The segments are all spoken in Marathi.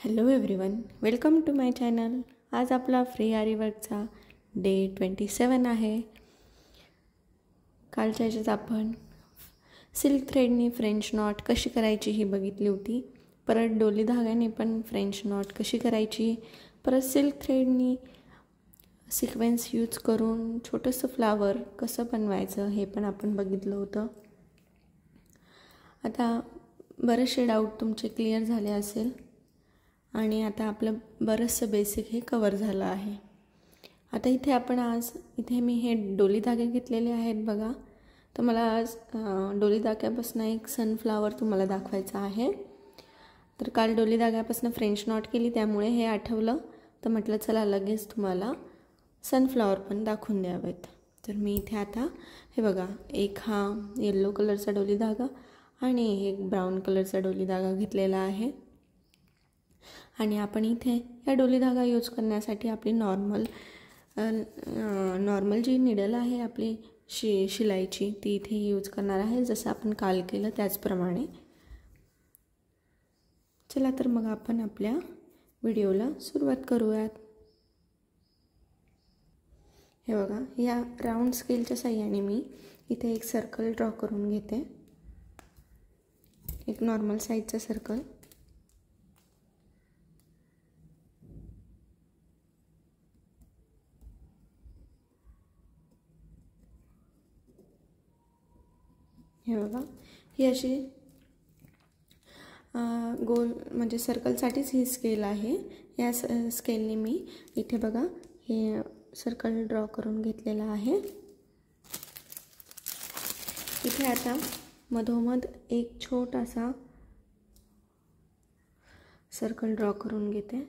Hello everyone, welcome to my channel. आज आपला फ्री आरी वर्कचा डे 27 आहे. कालच्या याच्यात आपण सिल्क थ्रेडनी फ्रेंच नॉट कशी करायची ही बघितली होती. परत डोली धाग्याने पण फ्रेंच नॉट कशी करायची, परत सिल्क थ्रेडनी सिक्वेन्स यूज करून छोटंसं फ्लावर कसं बनवायचं हे पण आपण बघितलं होतं. आता बरेचसे डाऊट तुमचे क्लिअर झाले असेल आणि आता आपलं बरंचसं बेसिक हे कवर झालं आहे. आता इथे आपण आज मी हे डोली धागे घेतलेले आहेत बघा. तर मला आज डोली धाग्यापासून एक सनफ्लावर तुम्हाला दाखवायचा आहे. तर काल डोली धाग्यापासून फ्रेंच नॉट केली त्यामुळे हे आठवलं, तर म्हटलं चला लगेच तुम्हाला सनफ्लावर पण दाखवून द्यावेत. तर मी इथे आता हे बघा, एक हा येल्लो कलरचा डोली धागा आणि एक ब्राऊन कलरचा डोली धागा घेतलेला आहे. आणि आपण इथे या डोली धागा यूज करण्यासाठी आपली नॉर्मल जी निडल आहे आपली शिलाईची ती इथे यूज करणार आहे, जसं आपण काल केलं त्याचप्रमाणे. चला तर मग आपण आपल्या व्हिडिओला सुरुवात करूयात. हे बघा, या राऊंड स्केलच्या साहाय्याने मी इथे एक सर्कल ड्रॉ करून घेते, एक नॉर्मल साईजचं सर्कल. हे बघा, ही अशी गोल म्हणजे सर्कलसाठीच ही स्केल आहे. या स्केलने मी इथे बघा हे सर्कल ड्रॉ करून घेतलेला आहे. इथे आता मधोमध एक छोटासा सर्कल ड्रॉ करून घेते.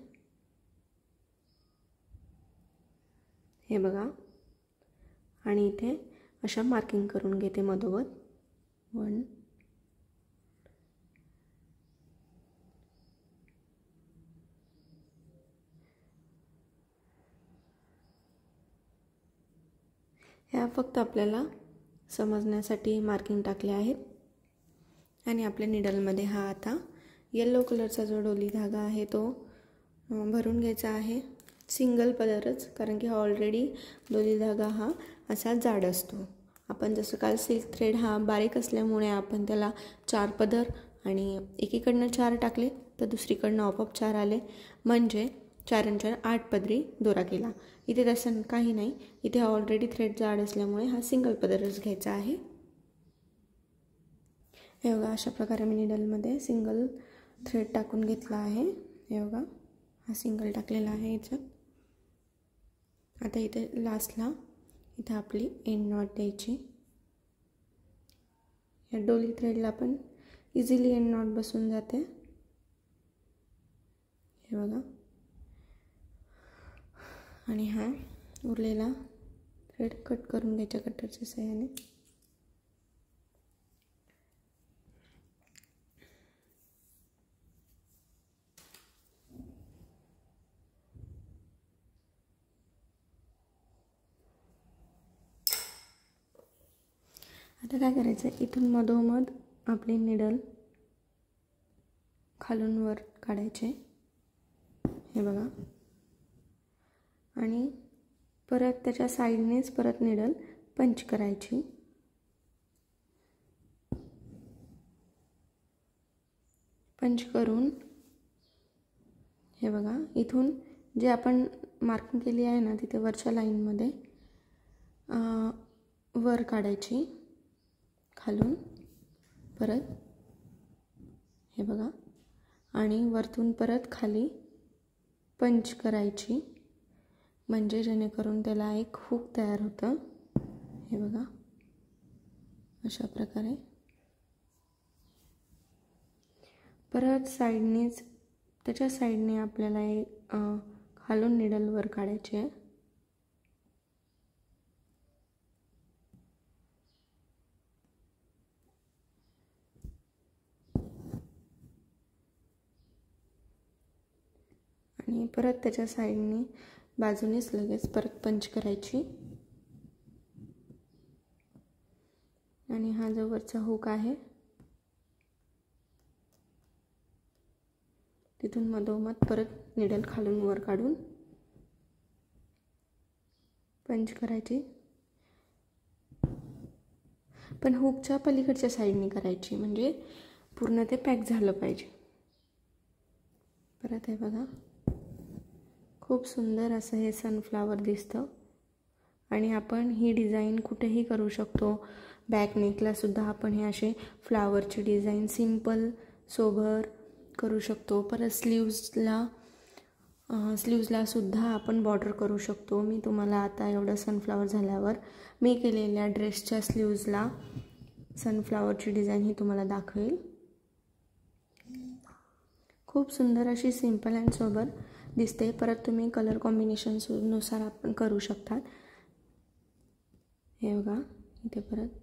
हे बघा, आणि इथे अशा मार्किंग करून घेते मधोमध. 1 ह्या फक्त आपल्याला समजण्यासाठी मार्किंग टाकले आहेत. आणि आपल्या निडलमध्ये हा आता येल्लो कलरचा जो डोली धागा आहे तो भरून घ्यायचा आहे. सिंगल पदरच, कारण की ऑलरेडी डोली धागा हा असा जाड असतो. आपण जसं काल सिल्क थ्रेड हा बारीक असल्यामुळे आपण त्याला 4 पदर आणि एकीकडनं 4 टाकले तर दुसरीकडनं आपोआप 4 आले, म्हणजे 4 आणि 4 8 पदरी दोरा केला. इथे तसं काही नाही, इथे ऑलरेडी थ्रेड जाड असल्यामुळे हा सिंगल पदरच घ्यायचा आहे. हे बघा, अशा प्रकारे मी निडलमध्ये सिंगल थ्रेड टाकून घेतला आहे. हे बघा, हा सिंगल टाकलेला आहे याच्यात. आता इथे लास्टला इथं आपली एंड नॉट द्यायची. या डोली थ्रेडला पण इझिली एंड नॉट बसून जाते. हे बघा, आणि हा उरलेला थ्रेड कट करून घ्यायच्या कटरच्या साहाय्याने. आता काय करायचं, इथून मधोमध आपली निडल खालून वर काढायचे. हे बघा, आणि परत त्याच्या साईडनेच परत निडल पंच करायची. पंच करून हे बघा, इथून जे आपण मार्किंग केली आहे ना तिथे वरच्या लाईनमध्ये वर काढायची खालून परत. हे बघा, आणि वरतून परत खाली पंच करायची, म्हणजे जेणेकरून त्याला एक हुक तयार होतं. हे बघा, अशा प्रकारे परत साईडनेच त्याच्या साईडने आपल्याला एक खालून निडल वर काढायची आहे. आणि परत त्याच्या साईडने बाजूनेच लगेच परत पंच करायची. आणि हा जो वरचा हुक आहे तिथून मधोमध परत निडल खालून वर काढून पंच करायची, पण हुकच्या पलीकडच्या साईडने करायची, म्हणजे पूर्ण ते पॅक झालं पाहिजे. परत हे बघा, खूप सुंदर असं हे सनफ्लावर दिसतं. आणि आपण ही डिझाईन कुठेही करू शकतो. बॅक नेकलासुद्धा आपण हे असे फ्लावरची डिझाईन सिंपल सोबर करू शकतो. परत स्लीव्जला सुद्धा आपण बॉर्डर करू शकतो. मी तुम्हाला आता एवढं सनफ्लावर झाल्यावर मी केलेल्या ड्रेसच्या स्लीव्जला सनफ्लावरची डिझाईन ही तुम्हाला दाखवेल. खूप सुंदर अशी सिंपल अँड सोबर दिसते. परत तुम्ही कलर कॉम्बिनेशननुसार आपण करू शकता. हे बघा इथे परत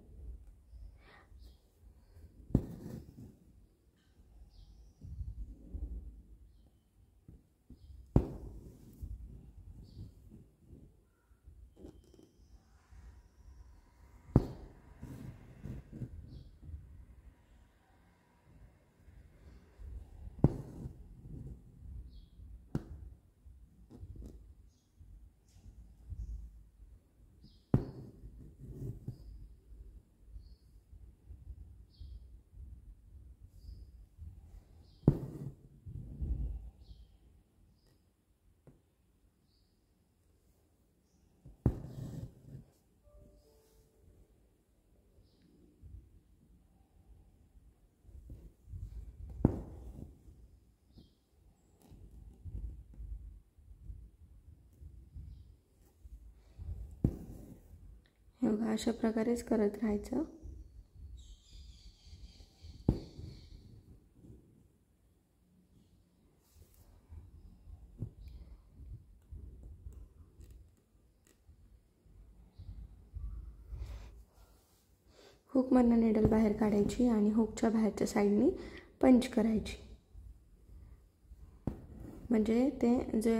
हे बघा अशा प्रकारेच करत राहायचं. हुकमधनं निडल बाहेर काढायची आणि हुकच्या बाहेरच्या साईडनी पंच करायची, म्हणजे ते जे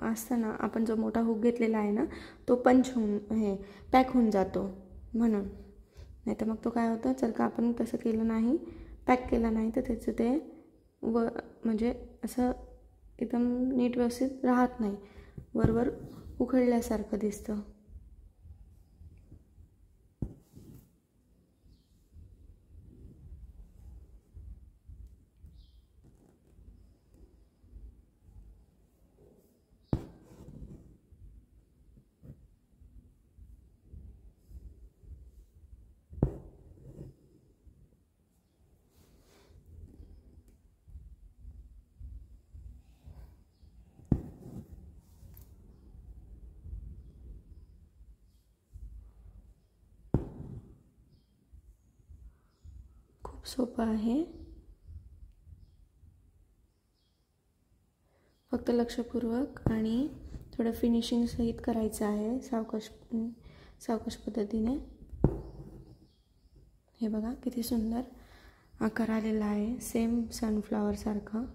असतं ना, आपण जो मोठा हुक घेतलेला आहे ना तो पंच होऊन पॅक होऊन जातो. म्हणून नाही तर मग तो काय होतं, जर का आपण तसं केलं नाही, पॅक केला नाही, तर त्याचं ते म्हणजे असं एकदम नीट व्यवस्थित राहत नाही, वरवर उखळल्यासारखं दिसतं. खूप सोपं आहे, फक्त लक्षपूर्वक आणि थोडं फिनिशिंग सहित करायचं आहे, सावकाश पद्धतीने. हे बघा किती सुंदर आकार आलेला आहे, सेम सनफ्लावर सारखा.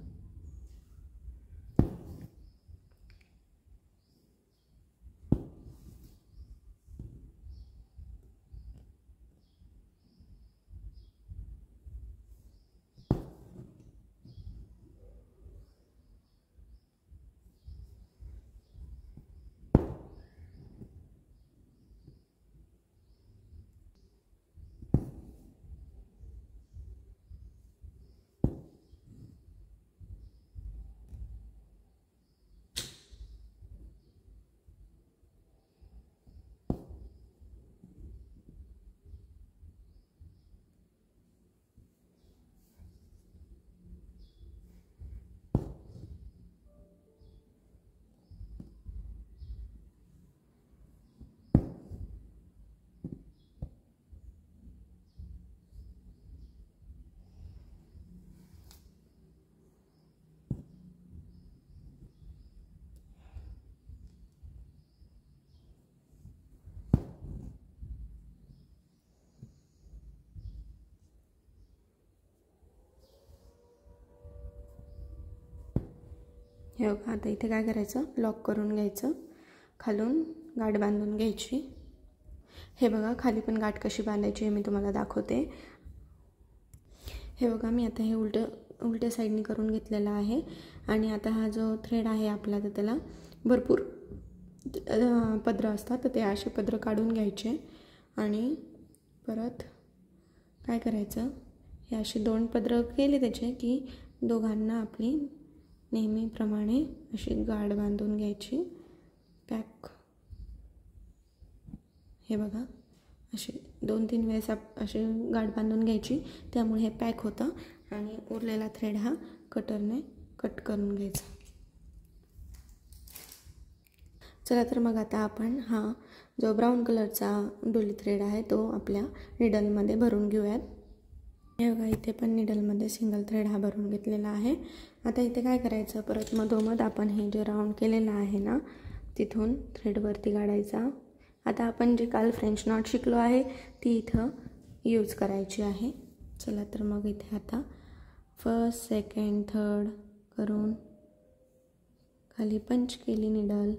हे बघा आता इथे काय करायचं, लॉक करून घ्यायचं, खालून गाठ बांधून घ्यायची. हे बघा खाली पण गाठ कशी बांधायची हे मी तुम्हाला दाखवते. हे बघा मी आता हे उलटं उलट्या साईडनी करून घेतलेला आहे. आणि आता हा जो थ्रेड आहे आपला, तर त्याला भरपूर पदरं असतात, तर ते असे पदरं काढून घ्यायचे. आणि परत काय करायचं, हे असे 2 पदरं केले त्याचे की दोघांना आपली नेहमीप्रमाणे अशी गाठ बांधून घ्यायची. पॅक, हे बघा असे 2-3 वेळेस अशी गाठ बांधून घ्यायची, त्यामुळे हे पॅक होतं. आणि उरलेला थ्रेड हा कटरने कट करून घ्यायचा. चला तर मग आता आपण हा जो ब्राऊन कलरचा डोली थ्रेड आहे तो आपल्या निडलमध्ये भरून घेऊयात. हे बघा, इथे पण निडलमध्ये सिंगल थ्रेड हा भरून घेतलेला आहे. आता इथे काय करायचं, परत मधोमध आपण हे जे राऊंड केलेलं आहे ना, तिथून थ्रेडवरती काढायचा. आता आपण जे काल फ्रेंच नॉट शिकलो आहे ती इथं यूज करायची आहे. चला तर मग इथे आता फर्स्ट, सेकंड, थर्ड करून खाली पंच केली निडल.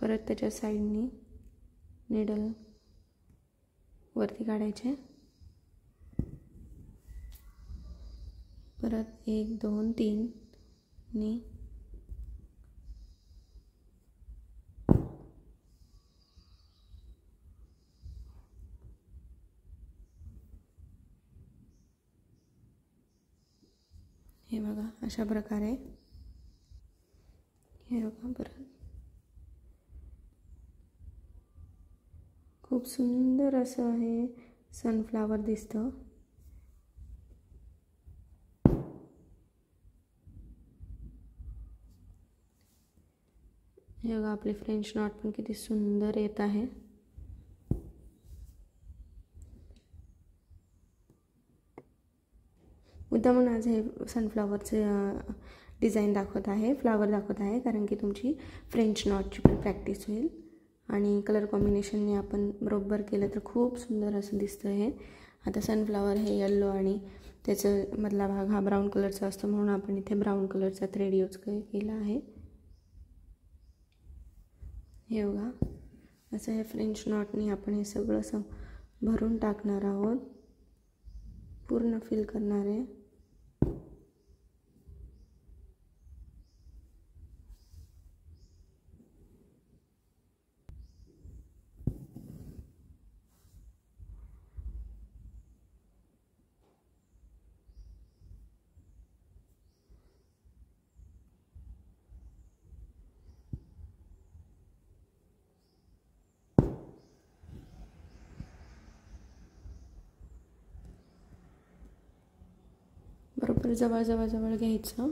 परत त्याच्या साईडनी निडल वरती काढायचे. परत 1, 2, 3 नी हे बघा अशा प्रकारे. हे बघा, परत खूप सुंदर असं हे सनफ्लावर दिसतं. हे बघा, आपले फ्रेंच नॉट पण किती सुंदर येत आहे. मुद्दा म्हणून आज हे सनफ्लावरचे डिझाईन दाखवत आहे, फ्लावर दाखवत आहे, कारण की तुमची फ्रेंच नॉटची पण प्रॅक्टिस होईल. आणि कलर कॉम्बिनेशनने आपण बरोबर केलं तर खूप सुंदर असं दिसतं हे. आता सनफ्लावर हे येल्लो आणि त्याचं मधला भाग हा ब्राऊन कलरचा असतो, म्हणून आपण इथे ब्राऊन कलरचा थ्रेड यूज केला आहे. हे बघा, असं हे फ्रेंच नॉटने आपण हे सगळं असं भरून टाकणार आहोत, पूर्ण फिल करणार आहे. बरोबर जवळ घ्यायचं.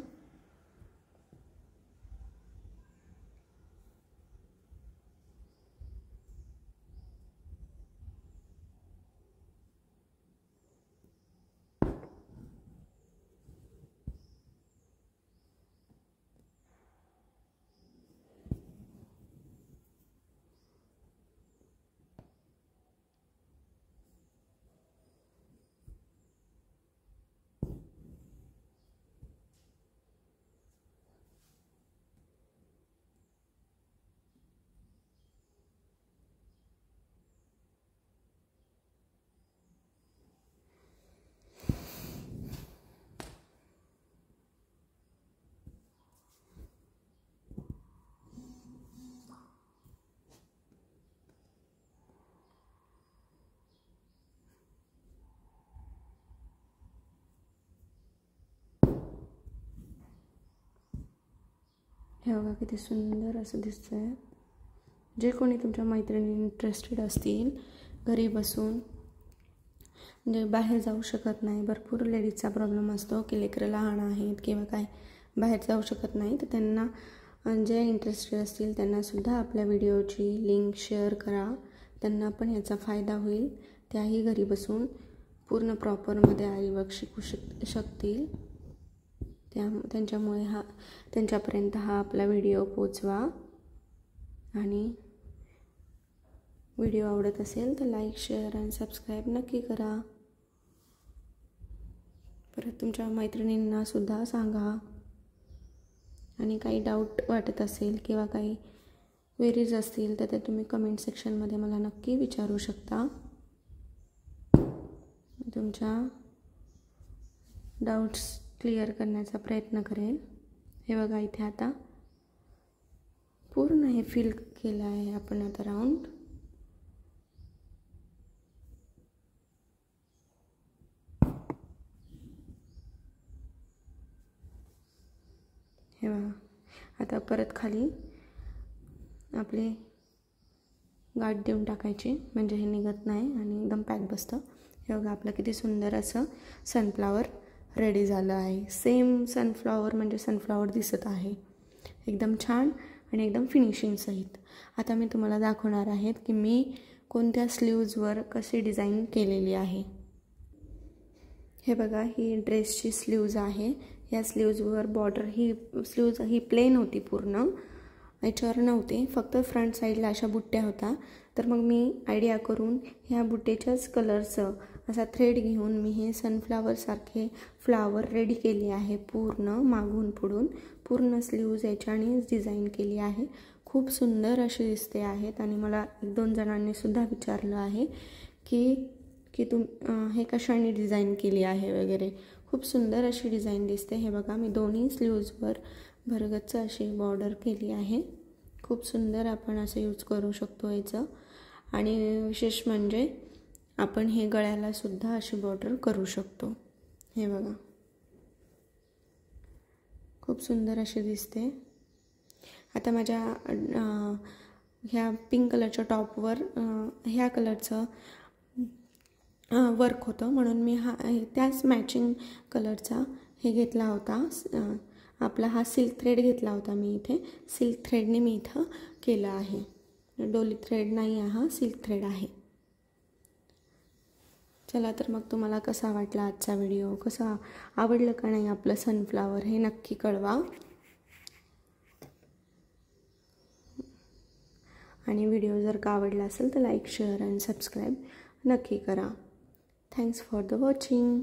हे बघा किती सुंदर असं दिसतंय. जे कोणी तुमच्या मैत्रिणी इंटरेस्टेड असतील घरी बसून, म्हणजे बाहेर जाऊ शकत नाही, भरपूर लेडीजचा प्रॉब्लेम असतो की लेकरं लहान आहेत किंवा काय बाहेर जाऊ शकत नाही, तर त्यांना जे इंटरेस्टेड असतील त्यांनासुद्धा आपल्या व्हिडिओची लिंक शेअर करा. त्यांना पण याचा फायदा होईल. त्याही घरी बसून पूर्ण प्रॉपरमध्ये आरीवर्क शिकू शकतील. त्यांच्यामुळे त्यांच्यापर्यंत हा आपला व्हिडिओ पोचवा. आणि व्हिडिओ आवडत असेल तर लाईक, शेअर आणि सबस्क्राईब नक्की करा. परत तुमच्या मैत्रिणींनासुद्धा सांगा. आणि काही डाऊट वाटत असेल किंवा काही क्वेरीज असतील तर ते तुम्ही कमेंट सेक्शनमध्ये मला नक्की विचारू शकता. मी तुमच्या डाऊट्स क्लिअर करण्याचा प्रयत्न करेन. हे बघा इथे आता पूर्ण हे फिल केलं आहे आपण आता राऊंड. हे बघा आता परत खाली आपली गाठ देऊन टाकायची म्हणजे हे निघत नाही आणि एकदम पॅक बसतं. हे बघा आपलं किती सुंदर असं सनफ्लावर रेडी झालं आहे. सेम सनफ्लावर म्हणजे सनफ्लावर दिसत आहे, एकदम छान आणि एकदम फिनिशिंग सहित. आता मी तुम्हाला दाखवणार आहे की मी कोणत्या स्लीव्जवर कशी डिझाईन केलेली आहे. हे बघा ही ड्रेसची स्लीव्ज आहे. या स्लीव्जवर बॉर्डर ही स्लीव्ज ही प्लेन होती, पूर्ण याच्यावर नव्हते, फक्त फ्रंट साईडला अशा बुट्ट्या होत्या. तर मग मी आयडिया करून ह्या बुट्टेच्याच कलरचं असा थ्रेड घेऊन मी हे सनफ्लावरसारखे फ्लावर रेडी केले आहे. पूर्ण मागून पुढून पूर्ण स्लीव्ज याच्यानेच डिझाईन केली आहे. खूप सुंदर अशी दिसते आहेत आणि मला 1-2 जणांनीसुद्धा विचारलं आहे की हे कशाने डिझाईन केली आहे वगैरे. खूप सुंदर अशी डिझाईन दिसते. हे बघा मी दोन्ही स्लीव्जवर भरगच्च अशी बॉर्डर केली आहे. खूप सुंदर आपण असं यूज करू शकतो याचं. आणि विशेष म्हणजे आपण हे गळ्याला सुद्धा अशी बॉर्डर करू शकतो. हे बघा खूप सुंदर अशी दिसते. आता माझ्या ह्या पिंक कलरच्या टॉपवर ह्या कलरचं वर्क होतं म्हणून मी त्याच मॅचिंग कलरचा हे घेतला होता. आपला हा सिल्क थ्रेड घेतला होता मी इथे. सिल्क थ्रेडने मी इथं केलं आहे. डोली थ्रेड नाही आहे, हा सिल्क थ्रेड आहे. चला तर मग तुम्हाला कसा वाटला आजचा व्हिडिओ, कसा आवडलं का नाही आपलं सनफ्लावर हे नक्की कळवा. आणि व्हिडिओ जर का आवडला असेल तर लाईक, शेअर आणि सबस्क्राईब नक्की करा. Thanks for the watching.